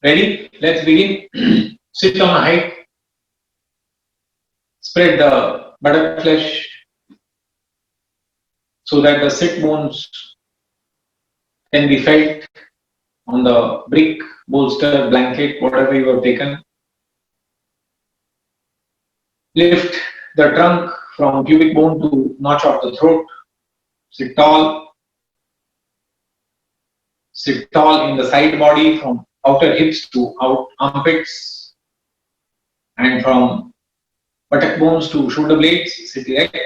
Ready? Let's begin. Sit on a height. Spread the buttock flesh so that the sit bones can be felt on the brick, bolster, blanket, whatever you have taken. Lift the trunk from pubic bone to notch of the throat. Sit tall. Sit tall in the side body from outer hips to out armpits and from buttock bones to shoulder blades. Sit erect.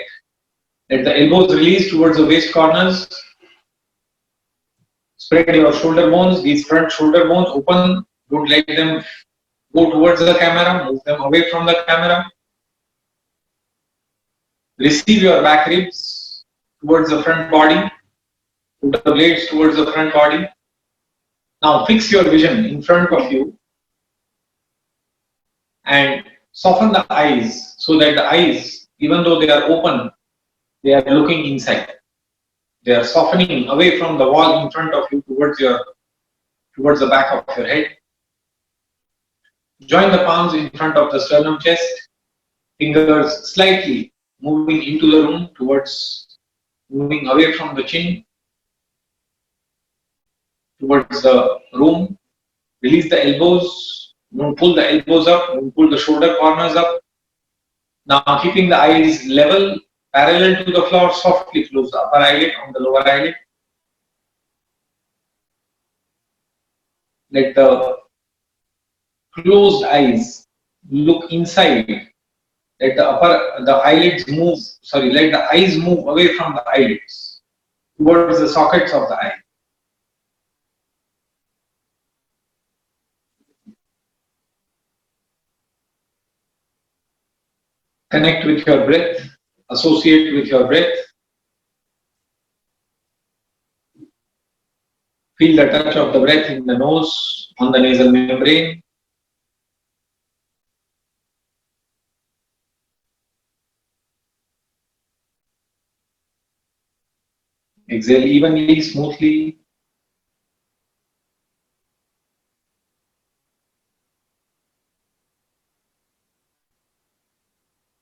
Let the elbows release towards the waist corners. Spread your shoulder bones. These front shoulder bones open. Don't let them go towards the camera. Move them away from the camera. Receive your back ribs towards the front body. Put the blades towards the front body. Now fix your vision in front of you and soften the eyes so that the eyes, even though they are open, they are looking inside. They are softening away from the wall in front of you towards the back of your head. Join the palms in front of the sternum chest. Fingers slightly moving into the room towards moving away from the chin towards the room. Release the elbows. Don't pull the elbows up. Don't pull the shoulder corners up. Now keeping the eyes level, parallel to the floor, softly close the upper eyelid on the lower eyelid. Let the closed eyes look inside. Let the eyelids move. Let the eyes move away from the eyelids towards the sockets of the eye. Connect with your breath. Associate with your breath. Feel the touch of the breath in the nose, on the nasal membrane. Exhale evenly, smoothly.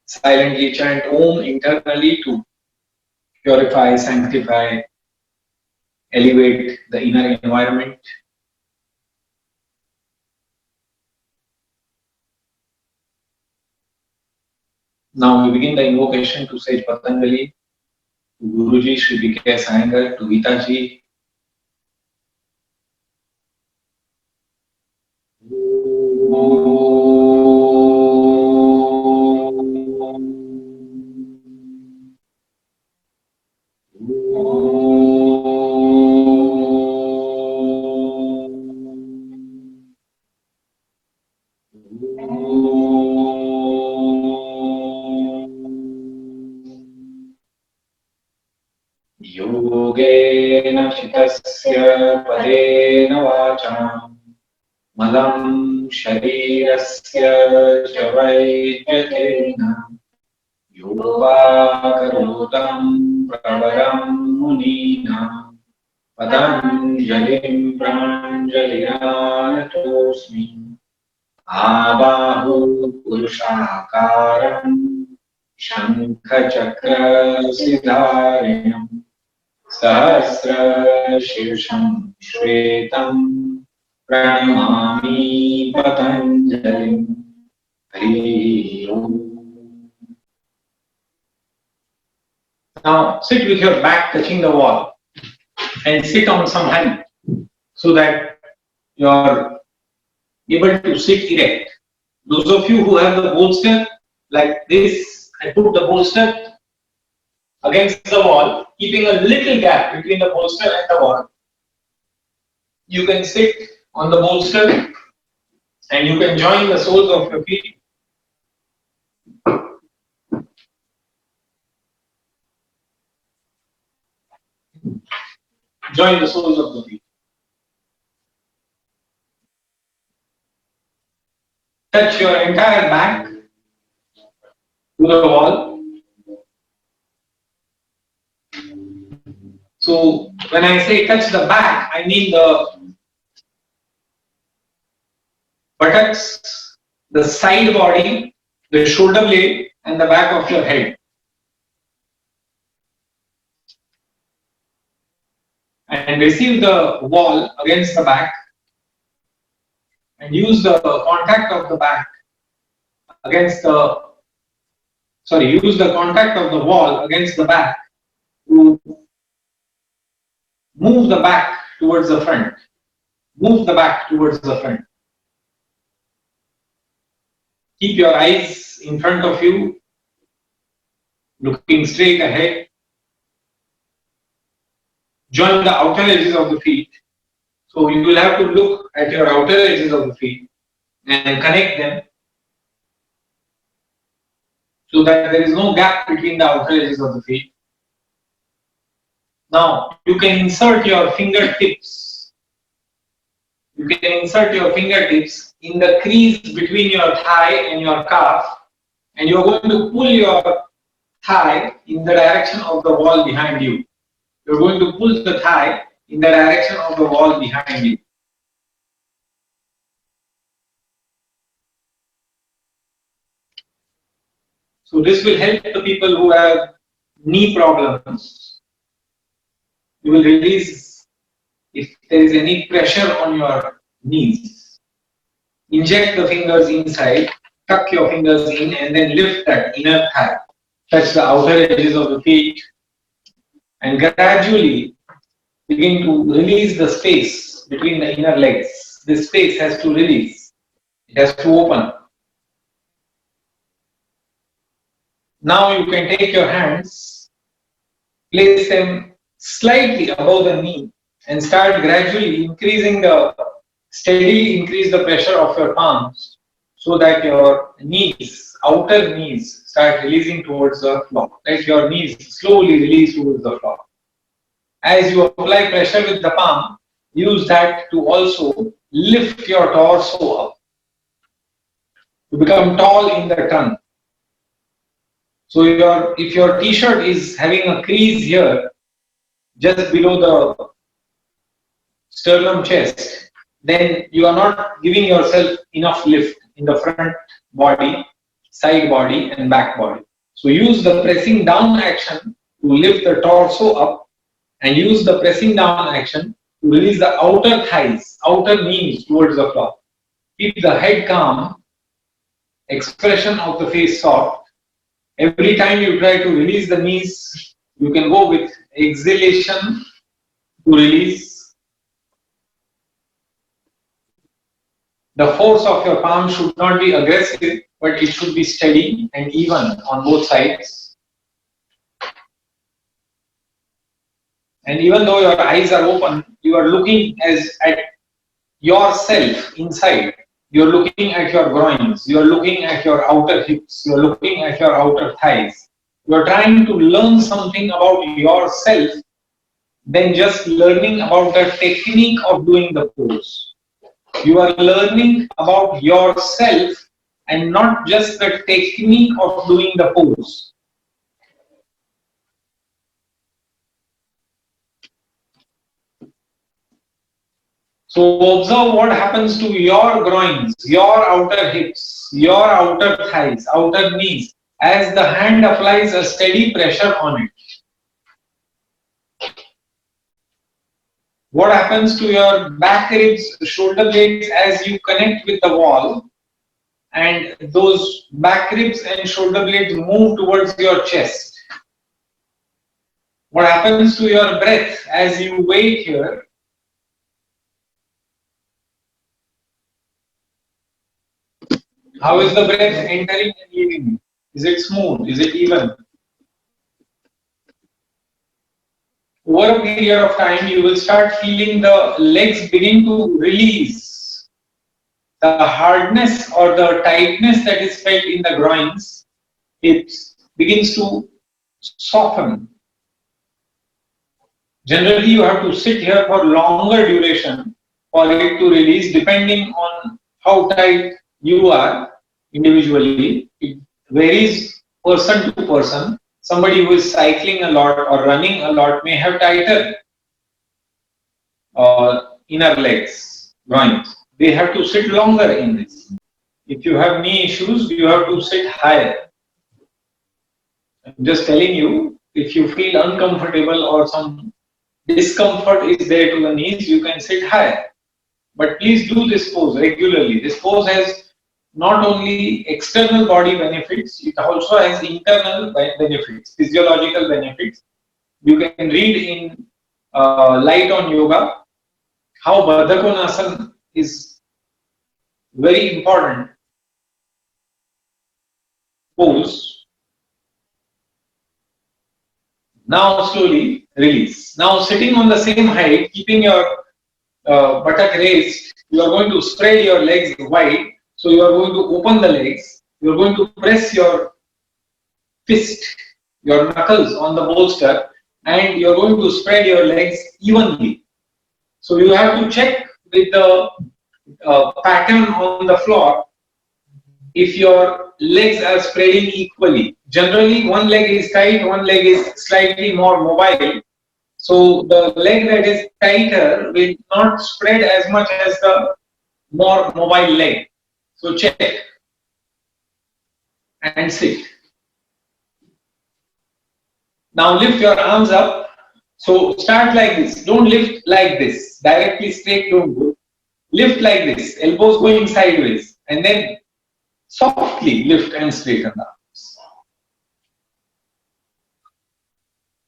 Silently chant Om internally to purify, sanctify, elevate the inner environment. Now we begin the invocation to Sage Patanjali, to Guruji, Shri B.K. Iyengar, to Hitaji. Yogena chitasya padena vacham malam sharirasya chavaidyatena yovakarotam pravaram munina patanjalim pranjaliranatosmi abahu purushakaram shankha chakra siddharinam Sahasra Shirsham Shvetam Pranamami Patanjalim Hari Om. Now sit with your back touching the wall and sit on some height so that you are able to sit erect. Those of you who have the bolster like this, I put the bolster against the wall, keeping a little gap between the bolster and the wall. You can sit on the bolster and you can join the soles of your feet. Join the soles of the feet. Touch your entire back to the wall. So when I say touch the back, I mean the buttocks, the side body, the shoulder blade, and the back of your head. And receive the wall against the back and use the contact of the back against the, use the contact of the wall against the back to move the back towards the front. Move the back towards the front. Keep your eyes in front of you, looking straight ahead. Join the outer edges of the feet. So you will have to look at your outer edges of the feet and connect them so that there is no gap between the outer edges of the feet. Now you can insert your fingertips. You can insert your fingertips in the crease between your thigh and your calf, and you are going to pull your thigh in the direction of the wall behind you. You are going to pull the thigh in the direction of the wall behind you. So this will help the people who have knee problems. You will release if there is any pressure on your knees. Inject the fingers inside, tuck your fingers in, and then lift that inner thigh. Touch the outer edges of the feet and gradually begin to release the space between the inner legs. This space has to release. It has to open. Now you can take your hands, place them slightly above the knee and start gradually steadily increase the pressure of your palms so that your knees, outer knees, start releasing towards the floor. Let your knees slowly release towards the floor. As you apply pressure with the palm, use that to also lift your torso up, to become tall in the tongue. So if your t-shirt is having a crease here, just below the sternum chest, then you are not giving yourself enough lift in the front body, side body and back body. So use the pressing down action to lift the torso up, and use the pressing down action to release the outer thighs, outer knees towards the floor. Keep the head calm, expression of the face soft. Every time you try to release the knees, you can go with exhalation to release. The force of your palm should not be aggressive, but it should be steady and even on both sides. And even though your eyes are open, you are looking at yourself inside. You are looking at your groins. You are looking at your outer hips. You are looking at your outer thighs. You are trying to learn something about yourself than just learning about the technique of doing the pose. You are learning about yourself and not just the technique of doing the pose. So observe what happens to your groins, your outer hips, your outer thighs, outer knees, as the hand applies a steady pressure on it. What happens to your back ribs, shoulder blades as you connect with the wall, and those back ribs and shoulder blades move towards your chest. What happens to your breath as you wait here? How is the breath entering and leaving? Is it smooth? Is it even? Over a period of time, you will start feeling the legs begin to release. The hardness or the tightness that is felt in the groins, it begins to soften. Generally, you have to sit here for longer duration for it to release, depending on how tight you are individually. It varies person to person. Somebody who is cycling a lot or running a lot may have tighter inner legs, groins. they have to sit longer in this. If you have knee issues, you have to sit higher. I'm just telling you, if you feel uncomfortable or some discomfort is there to the knees, you can sit higher. But please do this pose regularly. This pose has not only external body benefits, it also has internal benefits, physiological benefits. You can read in Light on Yoga how Baddha Konasana is very important pose. Now slowly release. Now sitting on the same height, keeping your buttock raised, you are going to spread your legs wide. So you are going to open the legs. You are going to press your fist, your knuckles on the bolster, and you are going to spread your legs evenly. So you have to check with the pattern on the floor if your legs are spreading equally. Generally, one leg is tight, one leg is slightly more mobile. So the leg that is tighter will not spread as much as the more mobile leg. So check and sit. Now lift your arms up. So start like this. Don't lift like this. Directly straight, don't go. Lift like this. Elbows going sideways. And then softly lift and straighten the arms.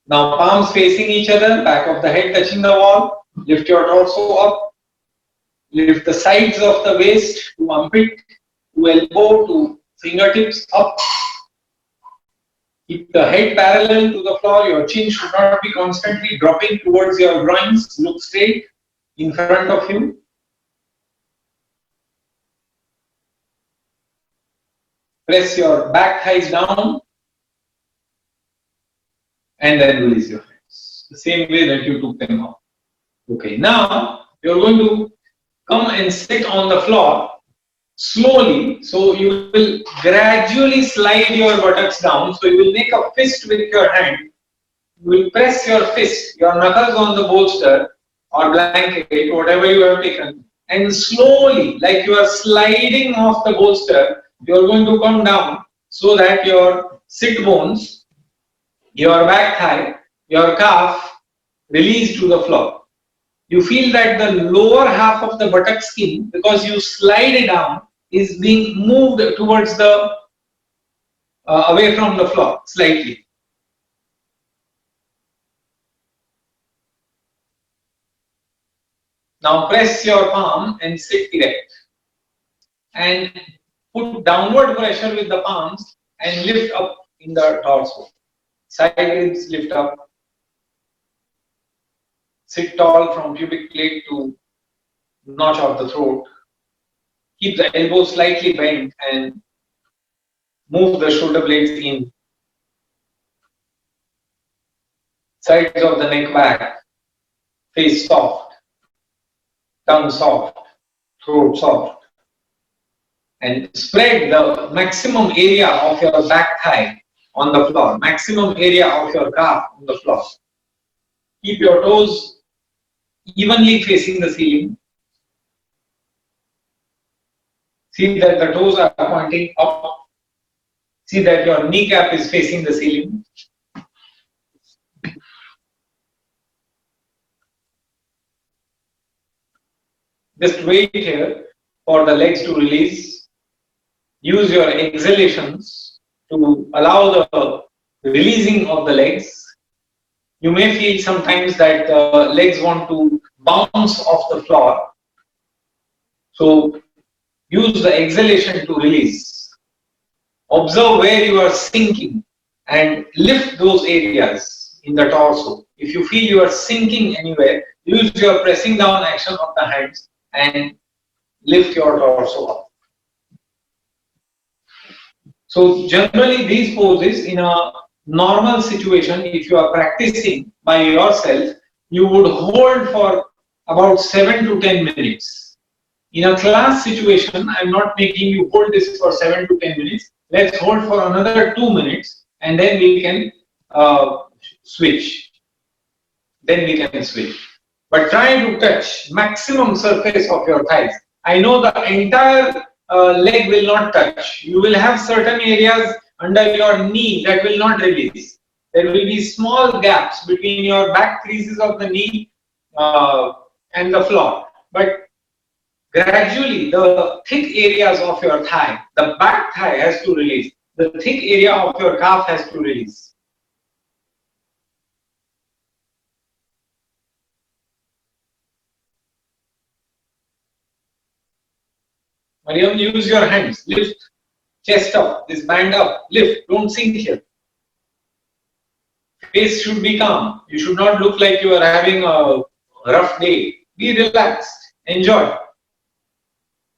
Now palms facing each other. Back of the head touching the wall. Lift your torso up. Lift the sides of the waist to armpit, to elbow, to fingertips up. Keep the head parallel to the floor. Your chin should not be constantly dropping towards your groins. Look straight in front of you. Press your back thighs down and then release your hands. The same way that you took them out. Okay, now you're going to come and sit on the floor slowly. So you will gradually slide your buttocks down. So you will make a fist with your hand. You will press your fist, your knuckles on the bolster or blanket, whatever you have taken, and slowly, like you are sliding off the bolster, you are going to come down so that your sit bones, your back thigh, your calf release to the floor. You feel that the lower half of the buttock skin, because you slide it down, is being moved towards the away from the floor slightly. Now press your palm and sit erect. And put downward pressure with the palms and lift up in the torso. Side ribs lift up. Sit tall from pubic plate to notch of the throat. Keep the elbows slightly bent and move the shoulder blades in. Sides of the neck back. Face soft. Tongue soft. Throat soft. And spread the maximum area of your back thigh on the floor. Maximum area of your calf on the floor. Keep your toes evenly facing the ceiling. See that the toes are pointing up. See that your kneecap is facing the ceiling. Just wait here for the legs to release. Use your exhalations to allow the releasing of the legs. You may feel sometimes that the legs want to bounce off the floor. So use the exhalation to release. Observe where you are sinking and lift those areas in the torso. If you feel you are sinking anywhere, use your pressing down action of the hands and lift your torso up. So generally these poses in a normal situation, if you are practicing by yourself, you would hold for about 7 to 10 minutes. In a class situation, I am not making you hold this for 7 to 10 minutes. Let's hold for another 2 minutes and then we can switch. Then we can switch. But try to touch maximum surface of your thighs. I know the entire leg will not touch. You will have certain areas under your knee that will not release. There will be small gaps between your back creases of the knee and the floor. But gradually, the thick areas of your thigh, the back thigh has to release. The thick area of your calf has to release. Mariam, use your hands. Lift, chest up, this band up, lift, don't sink here. Face should be calm. You should not look like you are having a rough day. Be relaxed, enjoy.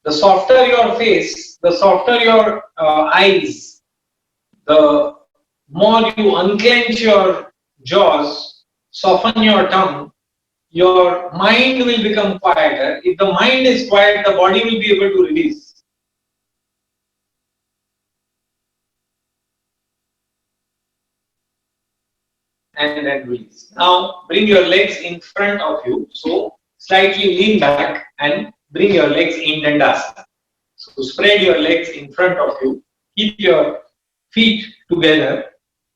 The softer your face, the softer your eyes, the more you unclench your jaws, soften your tongue, your mind will become quieter. If the mind is quiet, the body will be able to release. And then release. Now bring your legs in front of you. So slightly lean back and bring your legs in Dandasana. So spread your legs in front of you. Keep your feet together.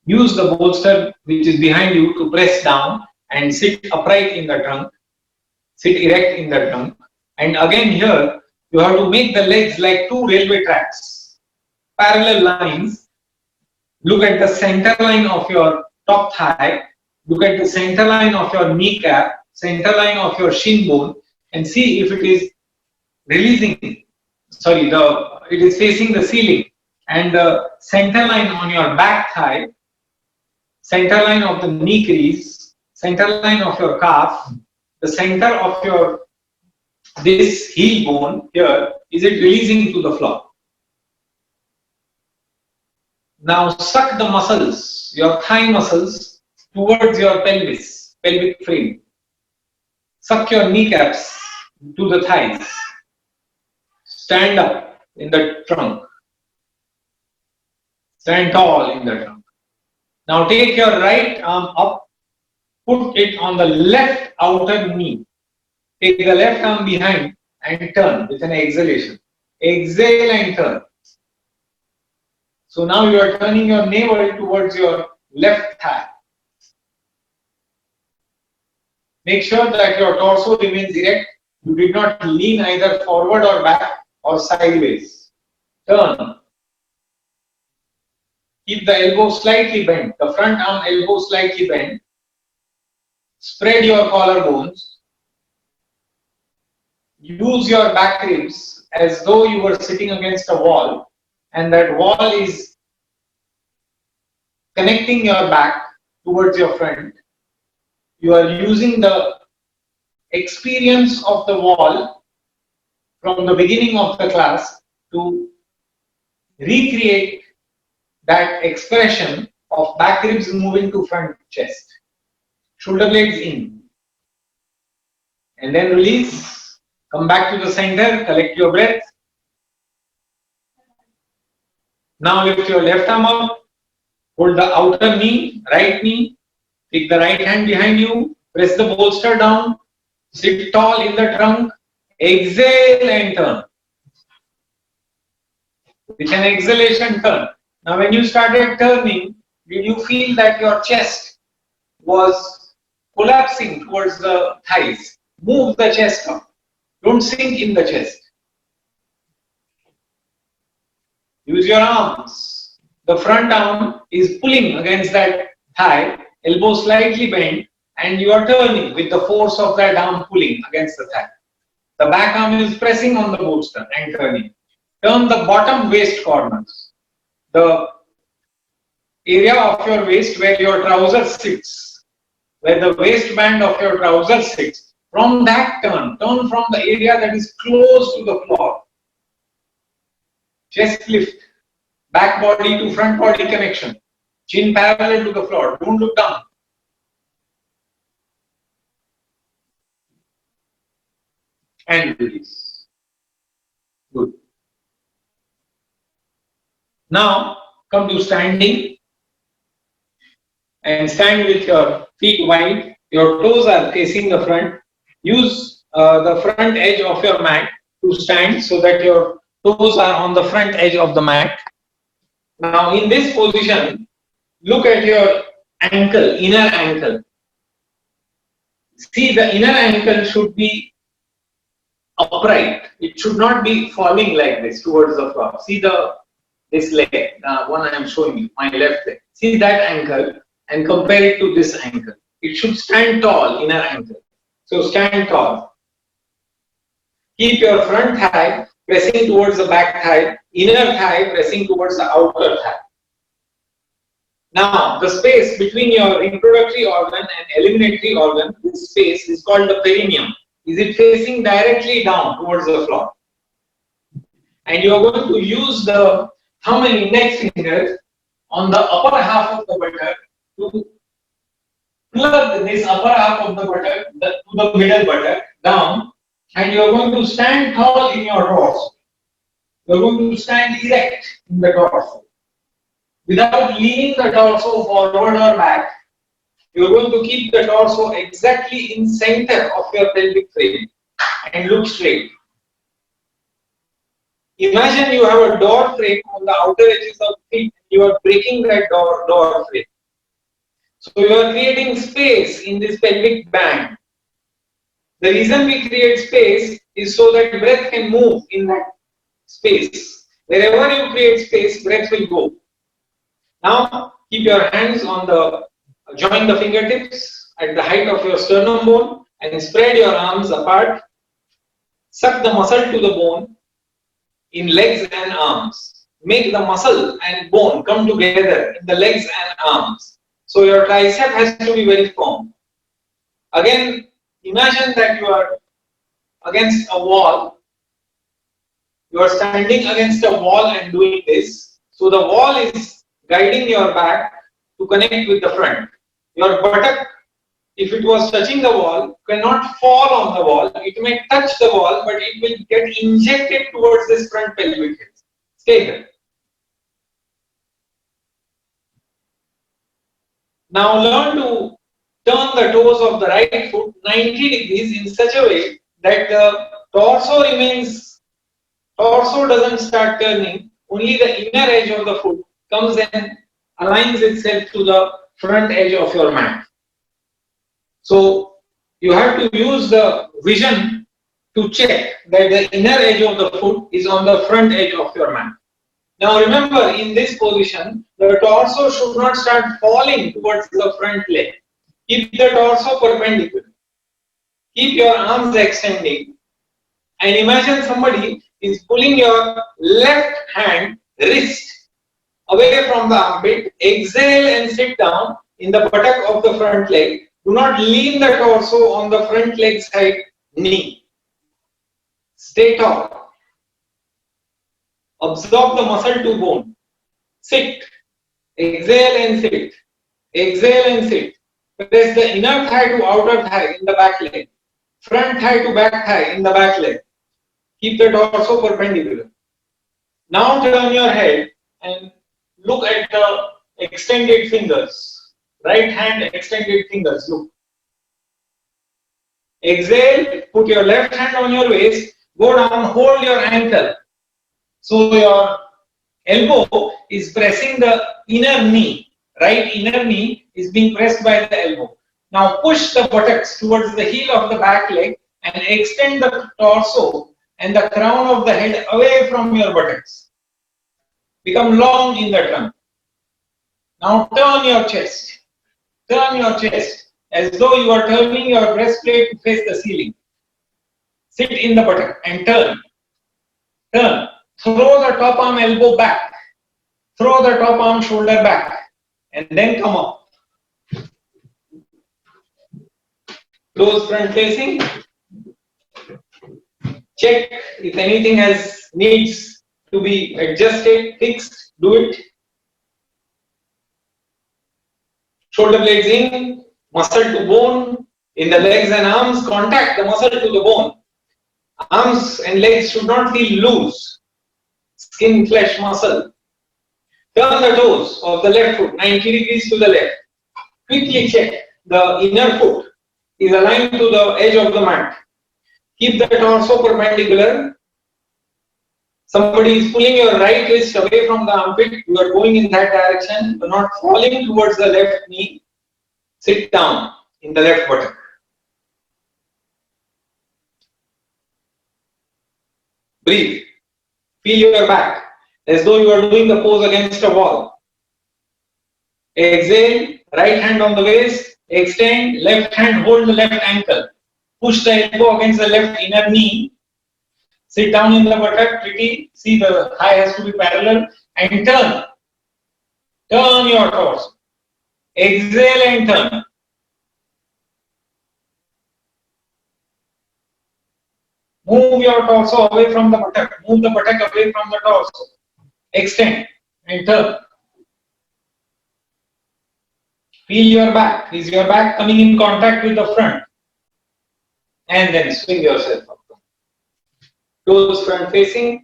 Use the bolster which is behind you to press down and sit upright in the trunk. Sit erect in the trunk. And again here, you have to make the legs like two railway tracks. Parallel lines. Look at the center line of your top thigh. Look at the center line of your kneecap, center line of your shin bone, and see if it is releasing. Sorry, it is facing the ceiling. And the center line on your back thigh, center line of the knee crease, center line of your calf, the center of your this heel bone here, is it releasing to the floor? Now suck the muscles, your thigh muscles, towards your pelvis, pelvic frame. Suck your kneecaps to the thighs. Stand up in the trunk. Stand tall in the trunk. Now take your right arm up, put it on the left outer knee. Take the left arm behind and turn with an exhalation. Exhale and turn. So now you are turning your navel towards your left thigh. Make sure that your torso remains erect. You did not lean either forward or back or sideways. Turn. Keep the elbow slightly bent, the front arm elbow slightly bent. Spread your collarbones. Use your back ribs as though you were sitting against a wall, and that wall is connecting your back towards your front. You are using the experience of the wall from the beginning of the class to recreate that expression of back ribs moving to front chest. Shoulder blades in. And then release. Come back to the center. Collect your breath. Now lift your left arm up. Hold the outer knee, right knee. Take the right hand behind you. Press the bolster down. Sit tall in the trunk. Exhale and turn. With an exhalation, turn. Now when you started turning, did you feel that your chest was collapsing towards the thighs? Move the chest up. Don't sink in the chest. Use your arms. The front arm is pulling against that thigh, elbow slightly bent, and you are turning with the force of that arm pulling against the thigh. The back arm is pressing on the bolster and turning. Turn the bottom waist corners. The area of your waist where your trouser sits, where the waistband of your trouser sits, from that turn from the area that is close to the floor. Chest lift, back body to front body connection, chin parallel to the floor, don't look down. And release. Good. Now come to standing and stand with your feet wide. Your toes are facing the front. Use the front edge of your mat to stand so that your toes are on the front edge of the mat. Now in this position, look at your ankle, inner ankle. See, the inner ankle should be upright. It should not be falling like this towards the floor. See this leg, one I am showing you, my left leg. See that ankle and compare it to this ankle. It should stand tall, inner ankle. So stand tall. Keep your front thigh pressing towards the back thigh, inner thigh pressing towards the outer thigh. Now, the space between your introductory organ and eliminatory organ, this space is called the perineum. Is it facing directly down towards the floor? And you are going to use the thumb and index fingers on the upper half of the buttock to plug this upper half of the buttock to the middle buttock down, and you are going to stand tall in your torso. You are going to stand erect in the torso. Without leaning the torso forward or back, you are going to keep the torso exactly in center of your pelvic frame and look straight. Imagine you have a door frame on the outer edges of the feet. You are breaking that door frame. So you are creating space in this pelvic band. The reason we create space is so that breath can move in that space. Wherever you create space, breath will go. Now keep your hands on join the fingertips at the height of your sternum bone and spread your arms apart. Suck the muscle to the bone in legs and arms. Make the muscle and bone come together in the legs and arms. So your tricep has to be very firm. Again, imagine that you are against a wall. You are standing against a wall and doing this. So the wall is guiding your back to connect with the front. Your buttock, if it was touching the wall, cannot fall on the wall. It may touch the wall, but it will get injected towards this front pelvic head. Stay here. Now learn to turn the toes of the right foot 90 degrees in such a way that the torso doesn't start turning, only the inner edge of the foot comes and aligns itself to the front edge of your mat. So you have to use the vision to check that the inner edge of the foot is on the front edge of your mat. Now remember, in this position, the torso should not start falling towards the front leg. Keep the torso perpendicular. Keep your arms extending. And imagine somebody is pulling your left hand wrist away from the armpit. Exhale and sit down in the buttock of the front leg. Do not lean the torso on the front leg side knee. Stay tall. Absorb the muscle to bone. Sit. Exhale and sit. Exhale and sit. Press the inner thigh to outer thigh in the back leg. Front thigh to back thigh in the back leg. Keep the torso perpendicular. Now turn your head and look at the extended fingers. Right hand extended fingers. Look. Exhale. Put your left hand on your waist. Go down. Hold your ankle. So your elbow is pressing the inner knee. Right inner knee is being pressed by the elbow. Now push the buttocks towards the heel of the back leg and extend the torso and the crown of the head away from your buttocks. Become long in the trunk. Now turn your chest. Turn your chest as though you are turning your breastplate to face the ceiling. Sit in the buttock and turn. Turn. Throw the top arm elbow back. Throw the top arm shoulder back. And then come up. Toes front facing. Check if anything needs to be adjusted, fixed, do it. Shoulder blades in, muscle to bone. In the legs and arms, contact the muscle to the bone. Arms and legs should not feel loose. Skin, flesh, muscle. Turn the toes of the left foot 90 degrees to the left. Quickly check the inner foot is aligned to the edge of the mat. Keep the torso perpendicular. Somebody is pulling your right wrist away from the armpit, you are going in that direction, you are not falling towards the left knee. Sit down in the left buttock. Breathe. Feel your back as though you are doing the pose against a wall. Exhale, right hand on the waist, extend, left hand hold the left ankle. Push the elbow against the left inner knee. Sit down in the buttock, pretty. See, the thigh has to be parallel and turn. Turn your torso. Exhale and turn. Move your torso away from the buttock. Move the buttock away from the torso. Extend and turn. Feel your back. Is your back coming in contact with the front? And then swing yourself up. Toes front facing.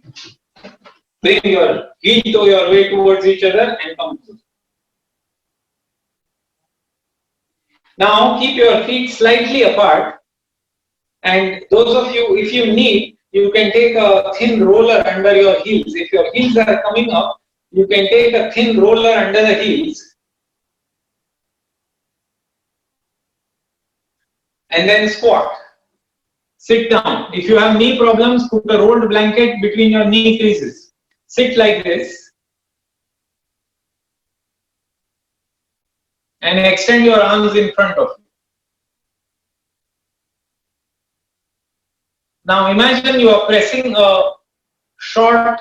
Bring your heel toe your way towards each other and come through. Now keep your feet slightly apart. And those of you, if you need, you can take a thin roller under your heels. If your heels are coming up, you can take a thin roller under the heels. And then squat. Sit down. If you have knee problems, put a rolled blanket between your knee creases. Sit like this. And extend your arms in front of you. Now imagine you are pressing a short,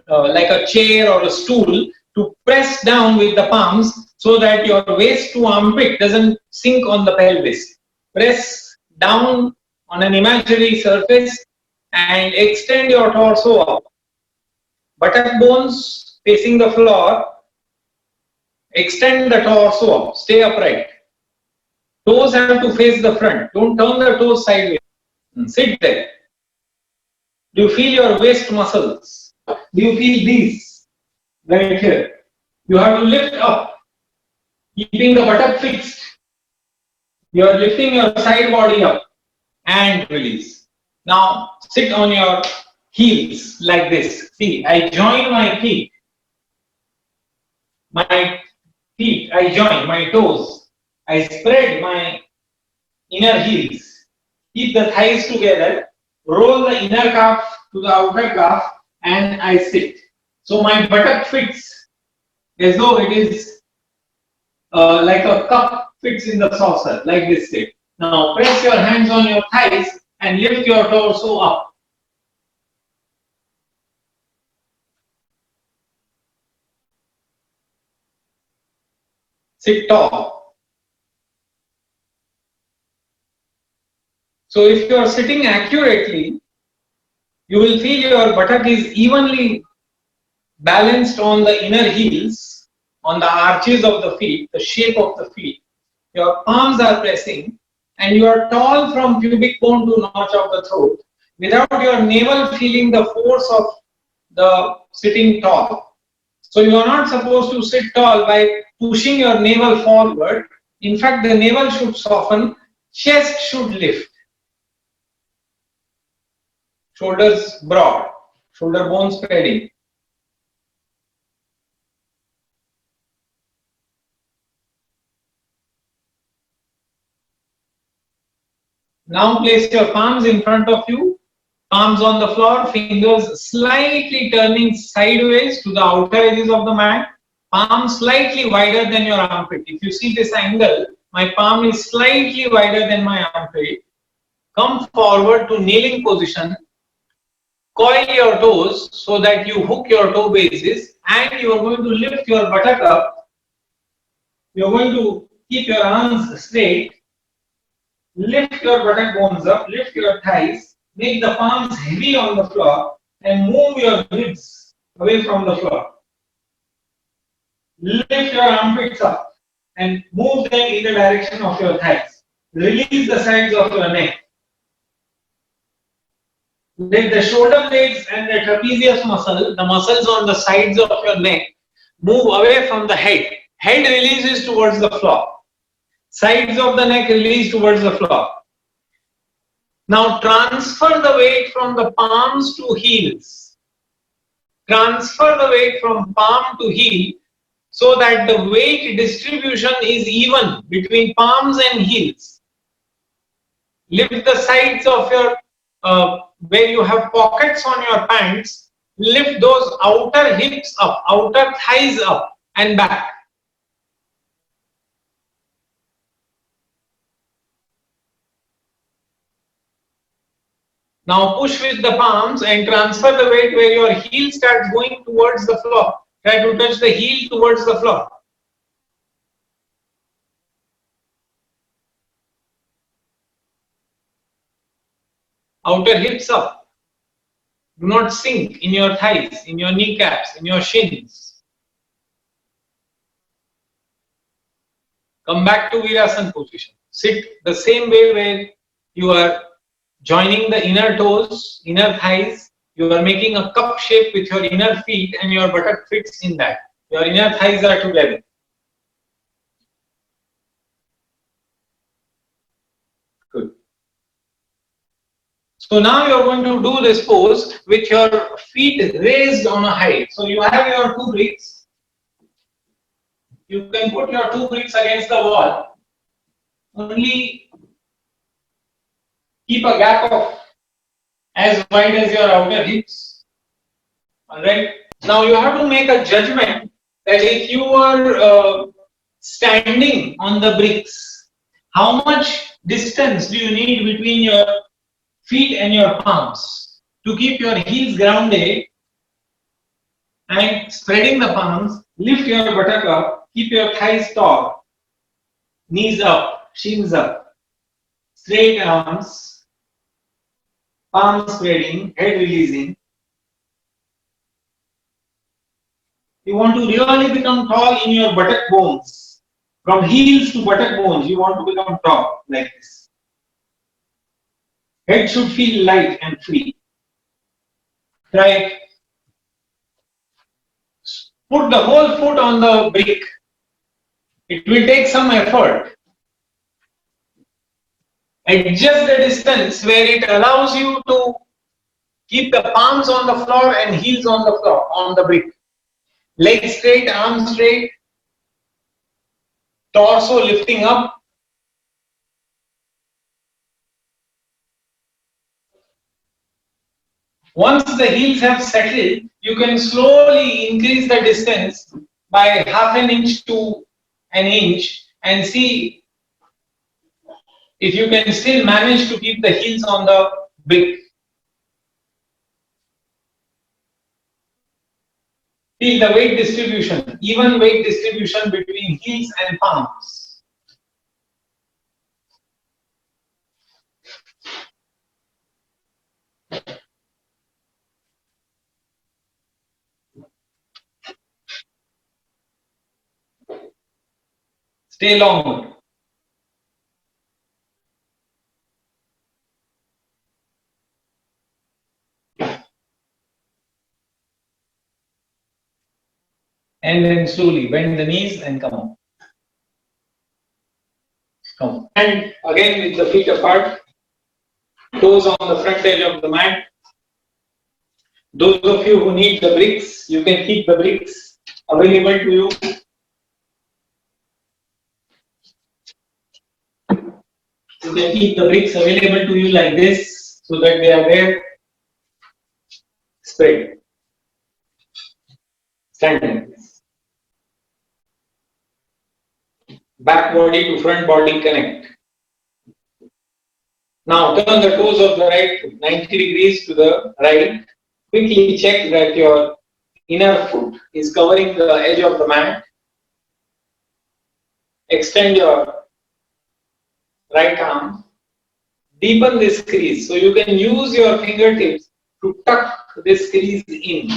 like a chair or a stool, to press down with the palms so that your waist to armpit doesn't sink on the pelvis. Press down on an imaginary surface and extend your torso up. Buttock bones facing the floor. Extend the torso up. Stay upright. Toes have to face the front. Don't turn the toes sideways. Sit there. Do you feel your waist muscles? Do you feel these? Right here. You have to lift up, keeping the buttock fixed. You are lifting your side body up and release. Now sit on your heels like this. See, I join my feet. I join my toes. I spread my inner heels. Keep the thighs together. Roll the inner calf to the outer calf and I sit. So my buttock fits as though it is like a cup fits in the saucer, like this sit. Now press your hands on your thighs and lift your torso up. Sit tall. So if you are sitting accurately, you will feel your buttock is evenly balanced on the inner heels, on the arches of the feet, the shape of the feet. Your palms are pressing and you are tall from pubic bone to notch of the throat without your navel feeling the force of the sitting tall. So you are not supposed to sit tall by pushing your navel forward. In fact, the navel should soften, chest should lift. Shoulders broad, shoulder bone spreading. Now place your palms in front of you, palms on the floor, fingers slightly turning sideways to the outer edges of the mat, palm slightly wider than your armpit. If you see this angle, my palm is slightly wider than my armpit. Come forward to kneeling position. Coil your toes so that you hook your toe bases and you are going to lift your buttock up. You are going to keep your arms straight. Lift your buttock bones up, lift your thighs, make the palms heavy on the floor and move your ribs away from the floor. Lift your armpits up and move them in the direction of your thighs. Release the sides of your neck. Let the shoulder blades and the trapezius muscle, the muscles on the sides of your neck, move away from the head. Head releases towards the floor. Sides of the neck release towards the floor. Now transfer the weight from the palms to heels. transfer the weight from palm to heel so that the weight distribution is even between palms and heels. Lift the sides of your, where you have pockets on your pants, lift those outer hips up, outer thighs up and back. Now push with the palms and transfer the weight where your heel starts going towards the floor. Try to touch the heel towards the floor. Outer hips up. Do not sink in your thighs, in your kneecaps, in your shins. Come back to Virasana position. Sit the same way where you are joining the inner toes, inner thighs. You are making a cup shape with your inner feet and your buttock fits in that. Your inner thighs are together. Good. So now you are going to do this pose with your feet raised on a height. So you have your two bricks. You can put your two bricks against the wall. Only keep a gap of as wide as your outer hips. Alright. Now you have to make a judgment that if you are standing on the bricks, how much distance do you need between your feet and your palms to keep your heels grounded and spreading the palms, lift your buttock up, keep your thighs tall, knees up, shins up, straight arms, palms spreading, head releasing. You want to really become tall in your buttock bones. From heels to buttock bones, you want to become tall like this. Head should feel light and free. Try it. Put the whole foot on the brick. It will take some effort. Adjust the distance where it allows you to keep the palms on the floor and heels on the floor, on the brick. Legs straight, arms straight. Torso lifting up. Once the heels have settled, you can slowly increase the distance by half an inch to an inch and see if you can still manage to keep the heels on the brick. Feel the weight distribution, even weight distribution between heels and palms. Stay long. And then slowly bend the knees and come up. Come. And again with the feet apart, toes on the front edge of the mat. Those of you who need the bricks, you can keep the bricks available to you. You can keep the bricks available to you like this so that they are there. Spread. Stand. Back body to front body connect. Now turn the toes of the right 90 degrees to the right. Quickly check that your inner foot is covering the edge of the mat. Extend your right arm. Deepen this crease. So you can use your fingertips to tuck this crease in.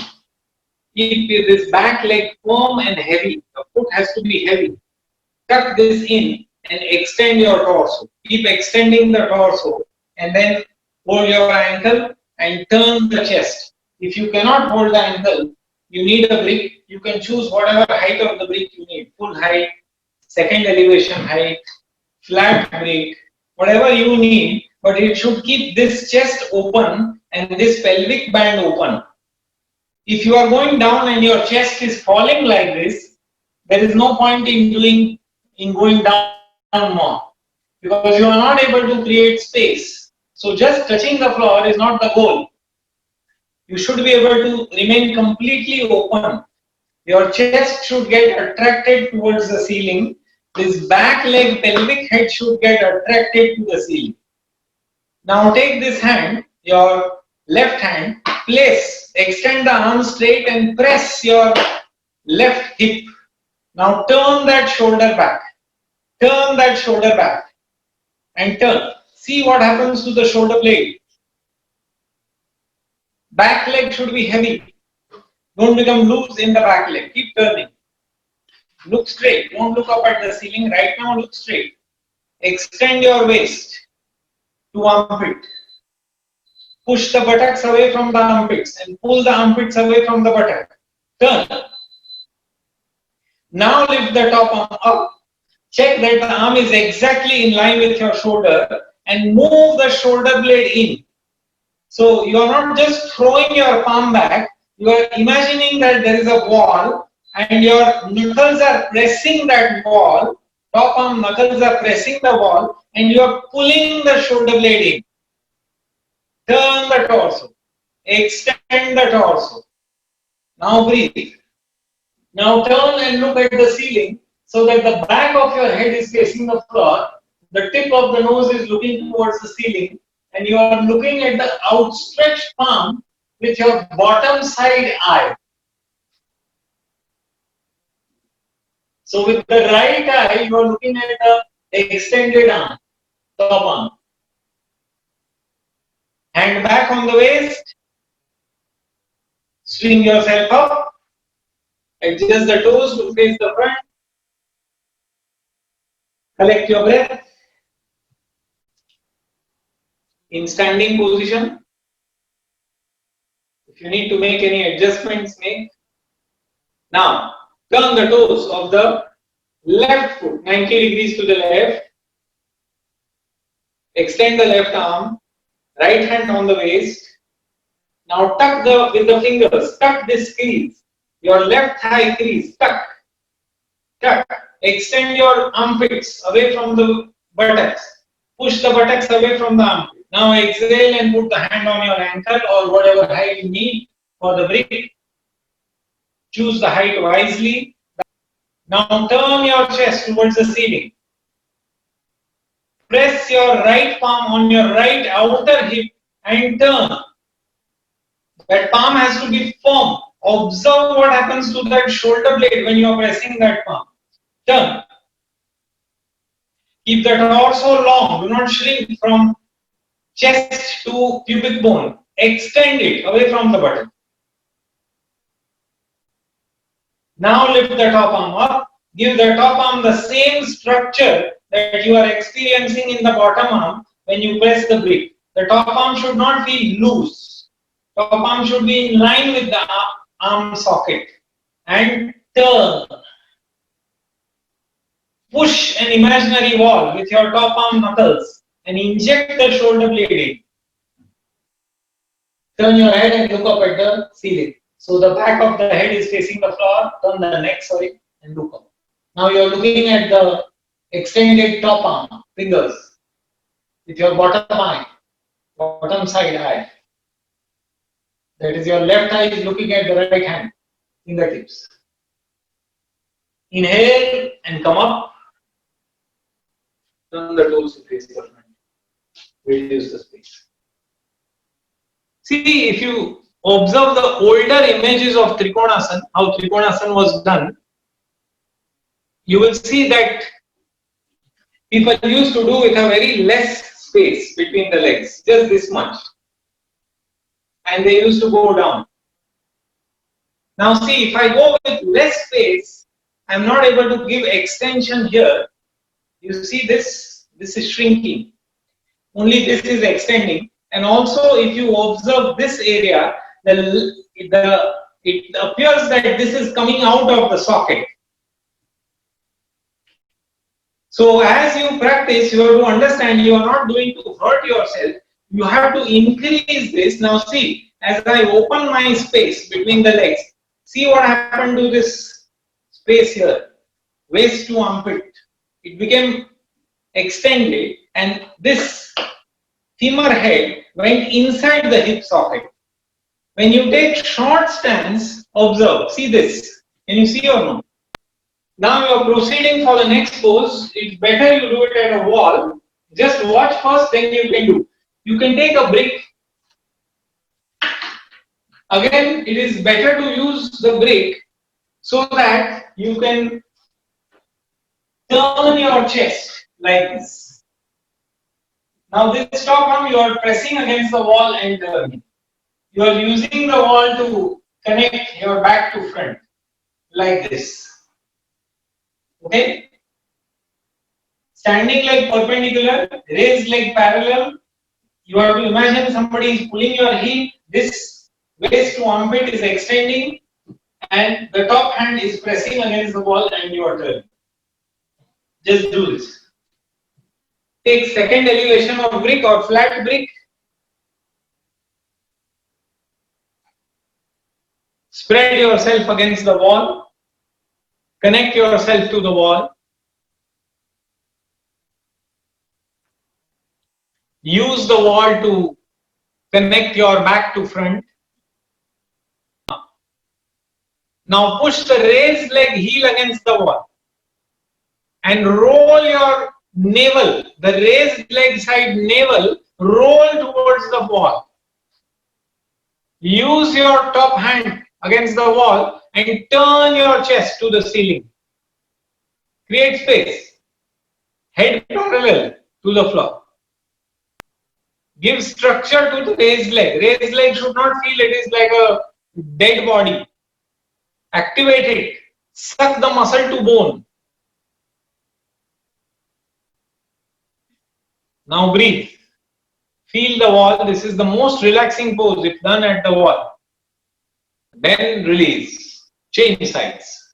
Keep this back leg firm and heavy. The foot has to be heavy. Tuck this in and extend your torso. Keep extending the torso and then hold your ankle and turn the chest. If you cannot hold the ankle, you need a brick. You can choose whatever height of the brick you need. Full height, second elevation height, flat brick, whatever you need. But it should keep this chest open and this pelvic band open. If you are going down and your chest is falling like this, there is no point in going down more, because you are not able to create space. So just touching the floor is not the goal. You should be able to remain completely open. Your chest should get attracted towards the ceiling. This back leg pelvic head should get attracted to the ceiling. Now take this hand, your left hand, place, extend the arm straight and press your left hip. Now turn that shoulder back. Turn that shoulder back and turn. See what happens to the shoulder blade. Back leg should be heavy. Don't become loose in the back leg. Keep turning. Look straight. Don't look up at the ceiling. Right now, look straight. Extend your waist to armpit. Push the buttocks away from the armpits and pull the armpits away from the buttock. Turn. Now lift the top arm up. Check that the arm is exactly in line with your shoulder and move the shoulder blade in. So you are not just throwing your palm back, you are imagining that there is a wall and your knuckles are pressing that wall, top arm knuckles are pressing the wall and you are pulling the shoulder blade in. Turn the torso, extend the torso. Now breathe. Now turn and look at the ceiling so that the back of your head is facing the floor, the tip of the nose is looking towards the ceiling, and you are looking at the outstretched palm with your bottom side eye. So with the right eye, you are looking at the extended arm, top arm. Hand back on the waist, swing yourself up, adjust the toes to face the front, collect your breath. In standing position, if you need to make any adjustments, make. Now, turn the toes of the left foot 90 degrees to the left. Extend the left arm, right hand on the waist. Now tuck with the fingers, tuck this crease. Your left thigh crease, tuck. Tuck. Extend your armpits away from the buttocks. Push the buttocks away from the armpit. Now exhale and put the hand on your ankle or whatever height you need for the brick. Choose the height wisely. Now turn your chest towards the ceiling. Press your right palm on your right outer hip and turn. That palm has to be firm. Observe what happens to that shoulder blade when you are pressing that palm. Turn. Keep the torso long. Do not shrink from chest to pubic bone. Extend it away from the buttock. Now lift the top arm up. Give the top arm the same structure that you are experiencing in the bottom arm when you press the brick. The top arm should not be loose. Top arm should be in line with the arm socket. And turn. Push an imaginary wall with your top arm knuckles and inject the shoulder blade in. Turn your head and look up at the ceiling. So the back of the head is facing the floor. Turn the neck, and look up. Now you are looking at the extended top arm, fingers, with your bottom side eye. That is, your left eye is looking at the right hand, fingertips. Inhale and come up. Turn the toes to face the front. Reduce the space. See, if you observe the older images of Trikonasana, how Trikonasana was done, you will see that people used to do with a very less space between the legs, just this much. And they used to go down. Now see, if I go with less space, I am not able to give extension here. You see this is shrinking. Only this is extending. And also if you observe this area, it appears that this is coming out of the socket. So as you practice, you have to understand you are not doing to hurt yourself. You have to increase this. Now see, as I open my space between the legs, see what happened to this space here, waist to armpit. It became extended, and this femur head went inside the hip socket. When you take short stance, observe, see this. Can you see or no? Now you are proceeding for the next pose. It's better you do it at a wall. Just watch first, then you can do. You can take a brick. Again, it is better to use the brick so that you can turn your chest like this. Now this top arm you are pressing against the wall and turning. You are using the wall to connect your back to front like this. Okay? Standing leg perpendicular, raised leg parallel. You have to imagine somebody is pulling your heel. This waist to armpit is extending and the top hand is pressing against the wall and you are turning. Just do this. Take second elevation of brick or flat brick. Spread yourself against the wall. Connect yourself to the wall. Use the wall to connect your back to front. Now push the raised leg heel against the wall and roll your navel, the raised leg side navel, roll towards the wall. Use your top hand against the wall and turn your chest to the ceiling. Create space. Head parallel to the floor. Give structure to the raised leg. Raised leg should not feel it is like a dead body. Activate it. Suck the muscle to bone. Now breathe. Feel the wall. This is the most relaxing pose if done at the wall. Then release. Change sides.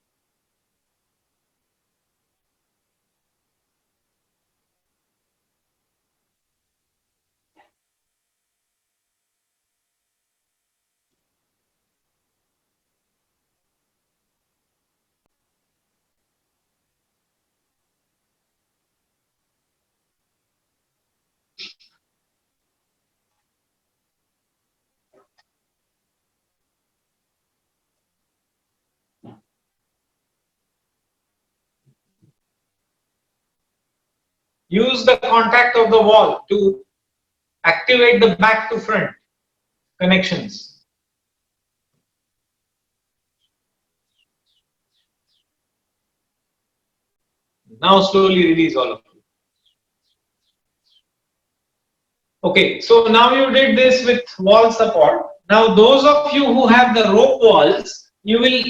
Use the contact of the wall to activate the back to front connections. Now slowly release all of you. Okay, so now you did this with wall support. Now those of you who have the rope walls, you will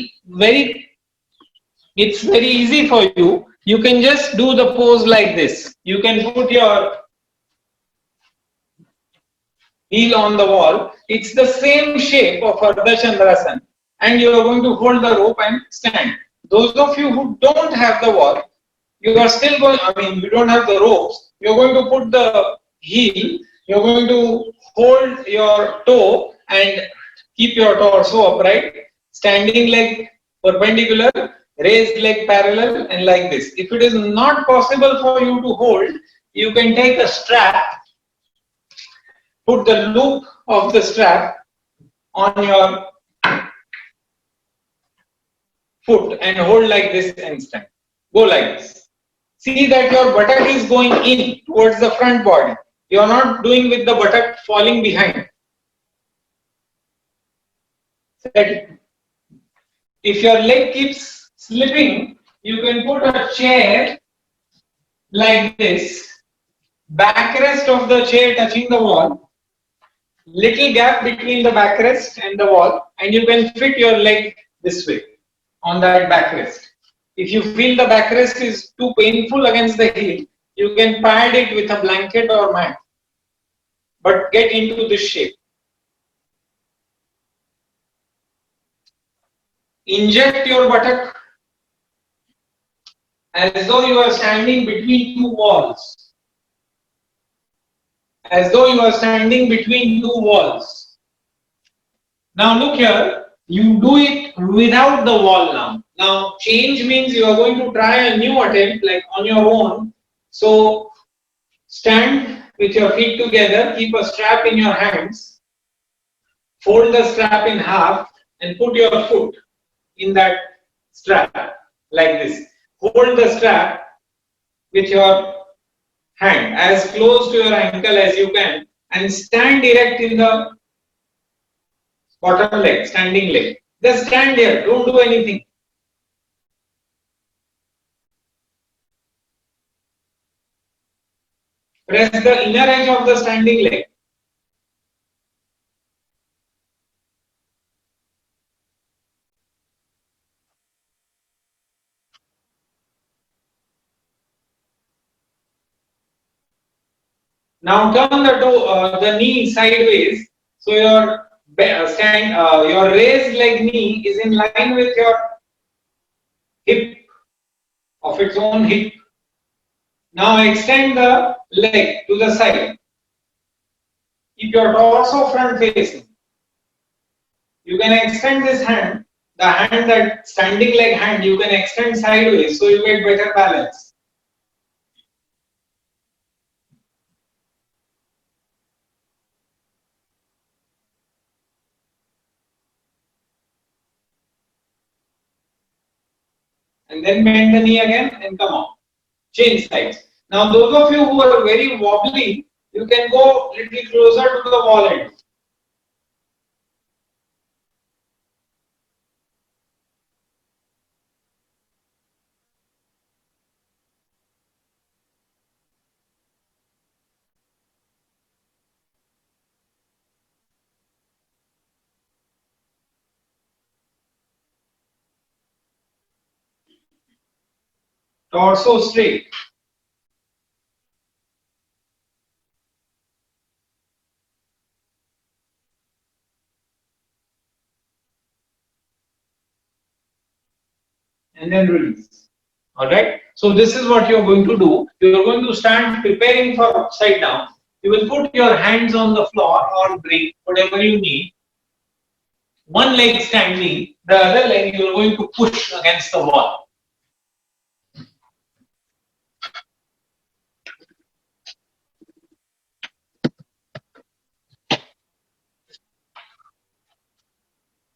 it's very easy for you. You can just do the pose like this. You can put your heel on the wall. It's the same shape of Ardha Chandrasana, and you are going to hold the rope and stand. Those of you who don't have the wall, you are still going, you don't have the ropes, you're going to put the heel, you're going to hold your toe and keep your torso upright, standing leg perpendicular, raised leg parallel, and like this. If it is not possible for you to hold, you can take a strap, put the loop of the strap on your foot and hold like this and stand. Go like this. See that your buttock is going in towards the front body. You are not doing with the buttock falling behind. If your leg keeps slipping, you can put a chair like this, backrest of the chair touching the wall, little gap between the backrest and the wall, and you can fit your leg this way on that backrest. If you feel the backrest is too painful against the heel, you can pad it with a blanket or mat, but get into this shape. Inject your buttock as though you are standing between two walls. As though you are standing between two walls. Now look here, you do it without the wall now. Now change means you are going to try a new attempt like on your own. So stand with your feet together, keep a strap in your hands, fold the strap in half and put your foot in that strap like this. Hold the strap with your hand as close to your ankle as you can and stand erect in the bottom leg, standing leg. Just stand there, don't do anything. Press the inner edge of the standing leg. Now turn the knee sideways, so your raised leg knee is in line with your hip of its own hip. Now extend the leg to the side. Keep your torso front facing. You can extend this hand, the hand that standing leg hand, you can extend sideways so you get better balance. And then bend the knee again and come on. Change sides. Now those of you who are very wobbly, you can go little closer to the wall end. Torso straight. And then release. Alright. So this is what you're going to do. You're going to stand preparing for upside down. You will put your hands on the floor or brick, whatever you need. One leg standing, the other leg you're going to push against the wall.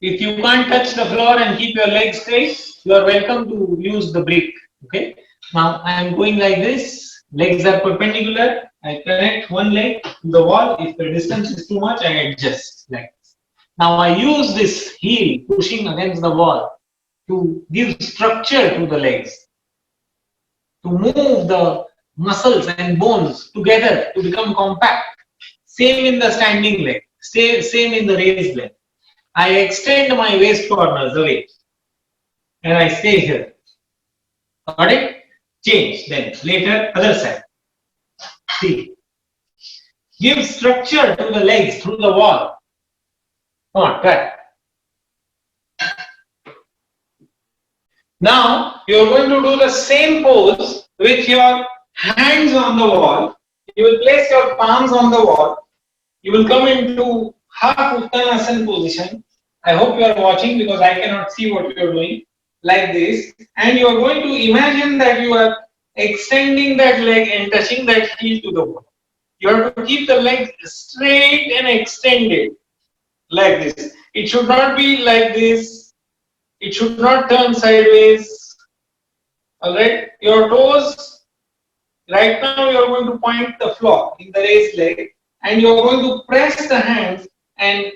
If you can't touch the floor and keep your legs straight, you are welcome to use the brick. Okay. Now I am going like this. Legs are perpendicular. I connect one leg to the wall. If the distance is too much, I adjust like this. Now I use this heel pushing against the wall to give structure to the legs, to move the muscles and bones together to become compact. Same in the standing leg. Same in the raised leg. I extend my waist corners away and I stay here. Got it? Change then. Later, other side. See. Give structure to the legs through the wall. Come on, try. Now, you're going to do the same pose with your hands on the wall. You will place your palms on the wall. You will come into half Uttanasana position. I hope you are watching because I cannot see what you are doing. Like this. And you are going to imagine that you are extending that leg and touching that heel to the wall. You have to keep the leg straight and extended. Like this. It should not be like this. It should not turn sideways. Alright. Your toes, right now you are going to point the floor in the raised leg and you are going to press the hands and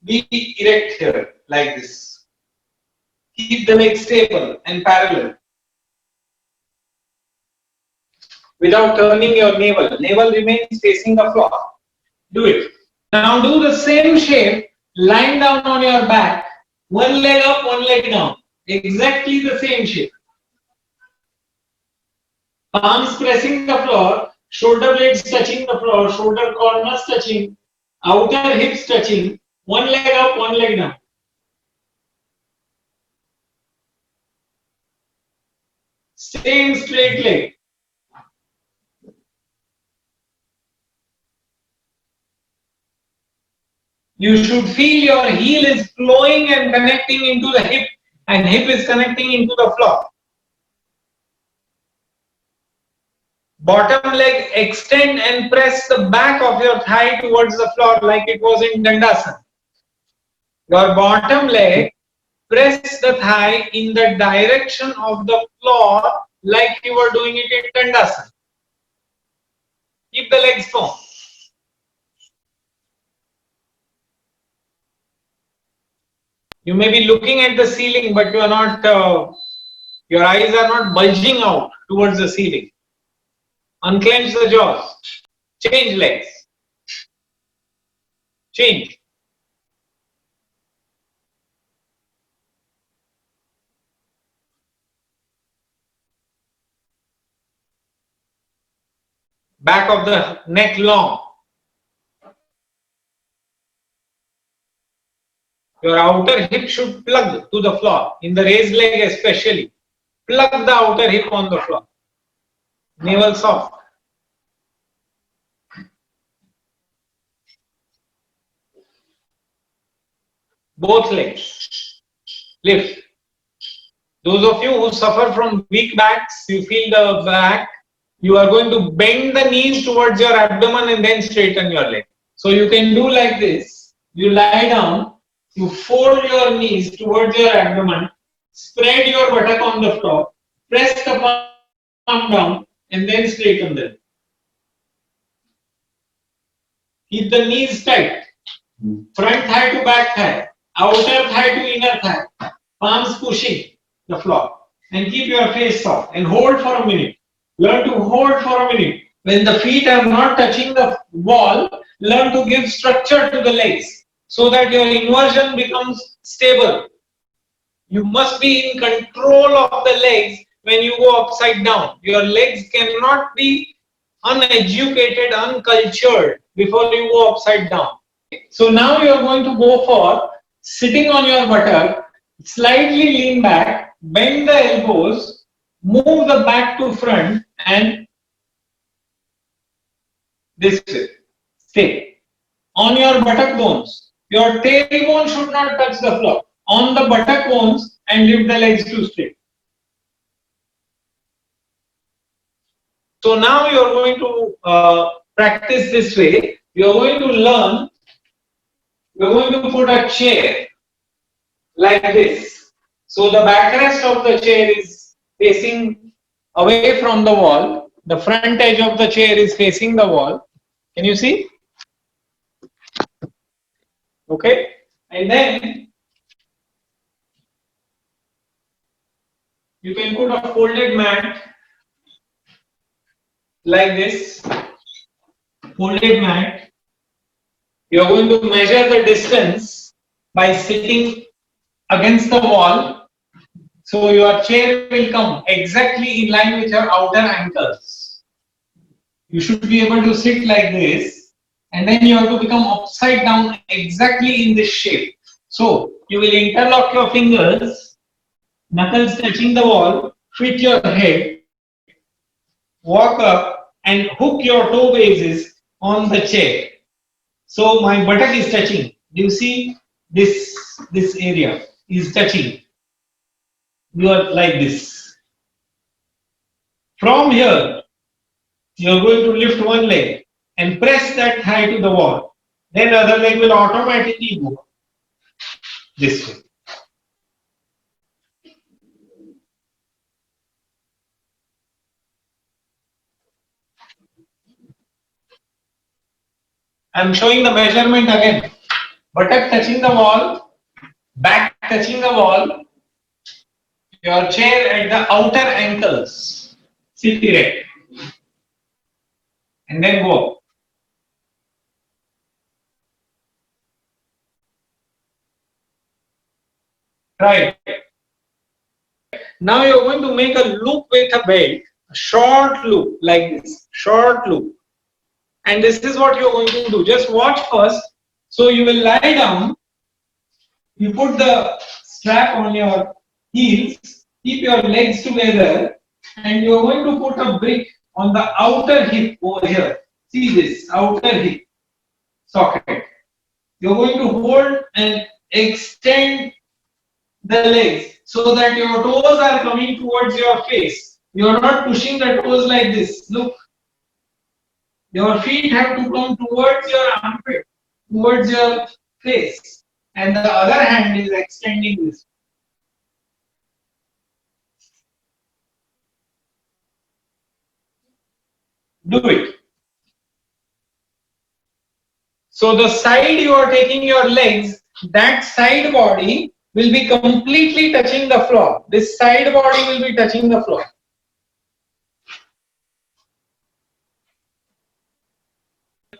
be erect here like this. Keep the leg stable and parallel without turning your navel. Navel remains facing the floor. Do it. Now do the same shape, lying down on your back, one leg up, one leg down. Exactly the same shape. Palms pressing the floor, shoulder blades touching the floor, shoulder corners touching, outer hips touching, one leg up, one leg down. Same straight leg. You should feel your heel is flowing and connecting into the hip, and hip is connecting into the floor. Bottom leg extend and press the back of your thigh towards the floor like it was in Dandasana. Your bottom leg press the thigh in the direction of the floor like you were doing it in Dandasana. Keep the legs firm. You may be looking at the ceiling, but you are not. Your eyes are not bulging out towards the ceiling. Unclench the jaws. Change legs. Change. Back of the neck long. Your outer hip should plug to the floor. In the raised leg especially. Plug the outer hip on the floor. Navel soft. Both legs. Lift. Those of you who suffer from weak backs, you feel the back, you are going to bend the knees towards your abdomen and then straighten your leg. So you can do like this. You lie down, you fold your knees towards your abdomen, spread your buttock on the floor, press the palm down and then straighten them. Keep the knees tight. Front thigh to back thigh, outer thigh to inner thigh, palms pushing the floor. And keep your face soft and hold for a minute. Learn to hold for a minute. When the feet are not touching the wall, learn to give structure to the legs so that your inversion becomes stable. You must be in control of the legs when you go upside down. Your legs cannot be uneducated, uncultured before you go upside down. So now you are going to go for sitting on your buttock, slightly lean back, bend the elbows, move the back to front and this way. Stay. On your buttock bones, your tailbone should not touch the floor. On the buttock bones and lift the legs to straight. So now you are going to practice this way. You are going to learn, you are going to put a chair like this. So the backrest of the chair is facing away from the wall. The front edge of the chair is facing the wall. Can you see? Okay. And then you can put a folded mat like this. Folded mat. You are going to measure the distance by sitting against the wall. So your chair will come exactly in line with your outer ankles. You should be able to sit like this and then you have to become upside down exactly in this shape. So you will interlock your fingers, knuckles touching the wall, fit your head, walk up and hook your toe bases on the chair. So my buttock is touching. Do you see this area is touching? You are like this. From here, you are going to lift one leg and press that thigh to the wall. Then the other leg will automatically go this way. I am showing the measurement again. Buttock touching the wall, back touching the wall, your chair at the outer ankles. Sit erect. And then go. Right. Now you are going to make a loop with a belt, a short loop like this, short loop. And this is what you are going to do. Just watch first. So you will lie down, you put the strap on your heels, keep your legs together, and you are going to put a brick on the outer hip over here. See this outer hip socket. You're going to hold and extend the legs so that your toes are coming towards your face. You're not pushing the toes like this. Look, your feet have to come towards your armpit, towards your face, and the other hand is extending this. Do it. So the side you are taking your legs, that side body will be completely touching the floor. This side body will be touching the floor.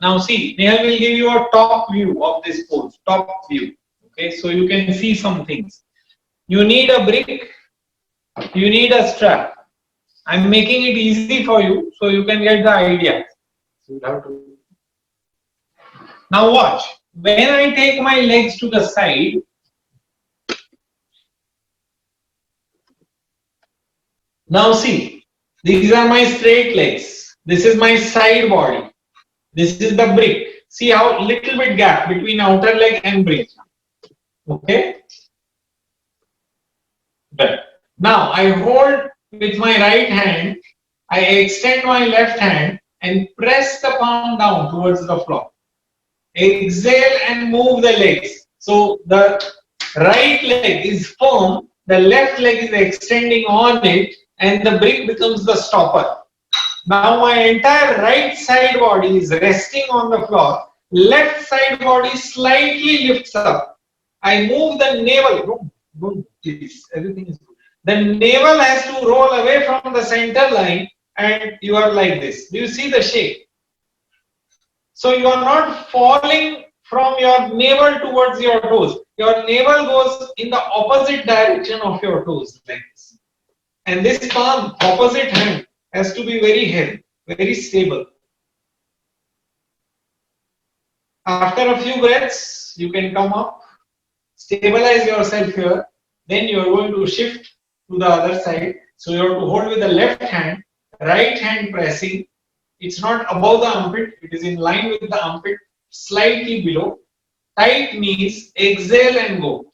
Now see, Nehal will give you a top view of this pose, top view. Okay, so you can see some things. You need a brick, you need a strap. I'm making it easy for you so you can get the idea. Now watch, when I take my legs to the side, now see, these are my straight legs. This is my side body. This is the brick. See how little bit gap between outer leg and brick. Okay. Done. Now I hold with my right hand. I extend my left hand and press the palm down towards the floor. Exhale and move the legs. So the right leg is firm. The left leg is extending on it, and the brick becomes the stopper. Now my entire right side body is resting on the floor. Left side body slightly lifts up. I move the navel. Please, everything is good. The navel has to roll away from the center line, and you are like this. Do you see the shape? So you are not falling from your navel towards your toes. Your navel goes in the opposite direction of your toes, like this. And this palm, opposite hand, has to be very heavy, very stable. After a few breaths, you can come up, stabilize yourself here. Then you are going to shift to the other side. So you have to hold with the left hand, right hand pressing. It's not above the armpit, it is in line with the armpit, slightly below. Tight knees, exhale and go.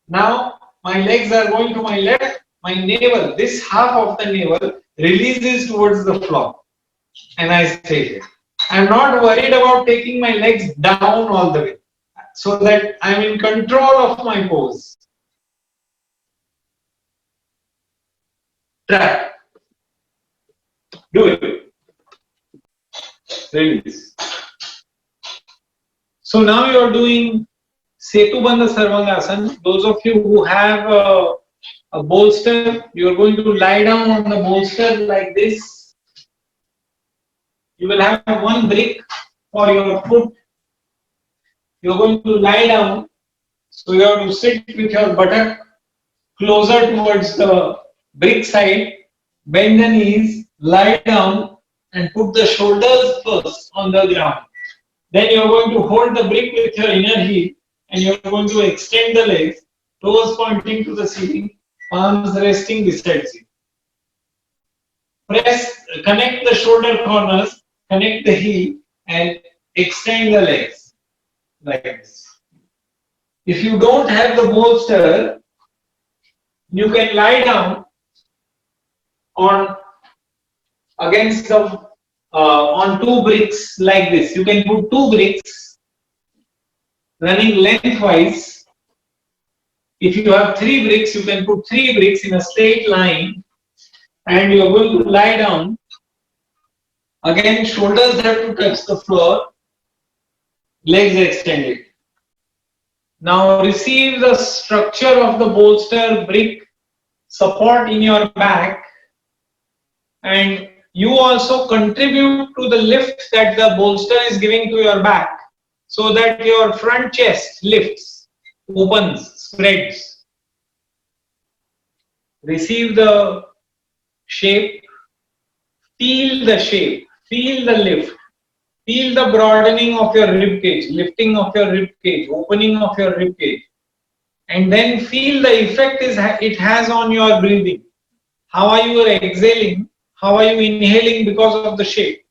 Now my legs are going to my left, my navel, this half of the navel releases towards the floor. And I stay here. I'm not worried about taking my legs down all the way, so that I'm in control of my pose. Try. Do it. Release. So now you are doing Setubandha Sarvangasana. Those of you who have a bolster, you are going to lie down on the bolster like this. You will have one brick for your foot. You are going to lie down. So you have to sit with your buttock closer towards the brick side. Bend the knees, lie down, and put the shoulders first on the ground. Then you are going to hold the brick with your inner heel, and you are going to extend the legs, toes pointing to the ceiling, palms resting beside you. Connect the shoulder corners, connect the heel, and extend the legs like this. If you don't have the bolster, you can lie down on against the on two bricks like this. You can put two bricks running lengthwise. If you have three bricks, you can put three bricks in a straight line, and you are going to lie down. Again, shoulders have to touch the floor, legs extended. Now receive the structure of the bolster brick support in your back, and you also contribute to the lift that the bolster is giving to your back, so that your front chest lifts, opens, spreads. Receive the shape, feel the shape, feel the lift, feel the broadening of your rib cage, lifting of your rib cage, opening of your rib cage, and then feel the effect it has on your breathing. How are you exhaling? How are you inhaling because of the shape?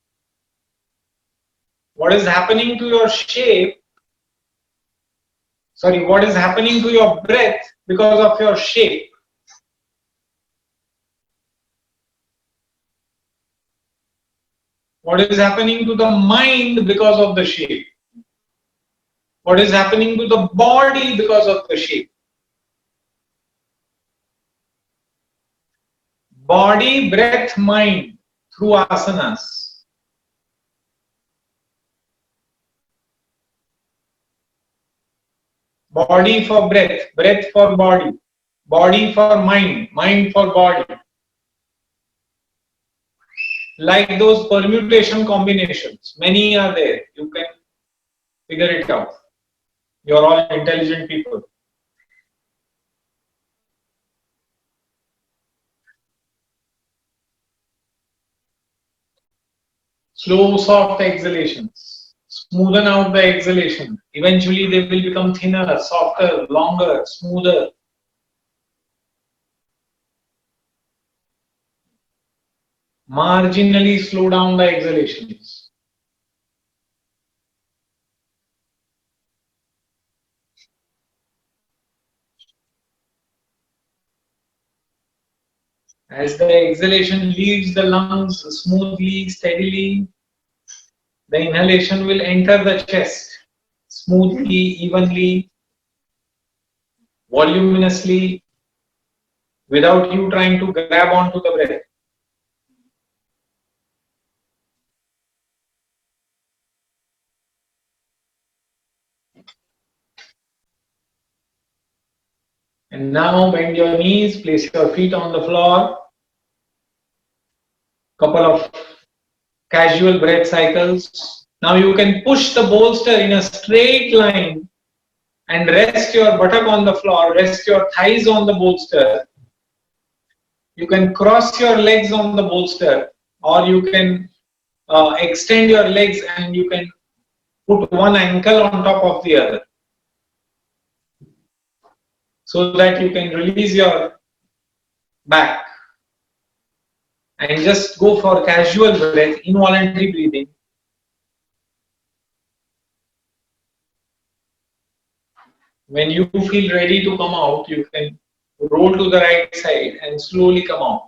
what is happening to your shape, sorry, what is happening to your breath because of your shape. What is happening to the mind because of the shape? What is happening to the body because of the shape? Body, breath, mind through asanas. Body for breath, breath for body, body for mind, mind for body. Like those permutation combinations, many are there. You can figure it out. You're all intelligent people. Slow, soft exhalations. Smoothen out the exhalation. Eventually they will become thinner, softer, longer, smoother. Marginally slow down the exhalations. As the exhalation leaves the lungs smoothly, steadily, the inhalation will enter the chest smoothly, evenly, voluminously, without you trying to grab onto the breath. And now bend your knees, place your feet on the floor. Couple of casual breath cycles. Now you can push the bolster in a straight line and rest your buttock on the floor, rest your thighs on the bolster. You can cross your legs on the bolster, or you can extend your legs and you can put one ankle on top of the other, so that you can release your back and just go for casual breath, involuntary breathing. When you feel ready to come out, you can roll to the right side and slowly come out.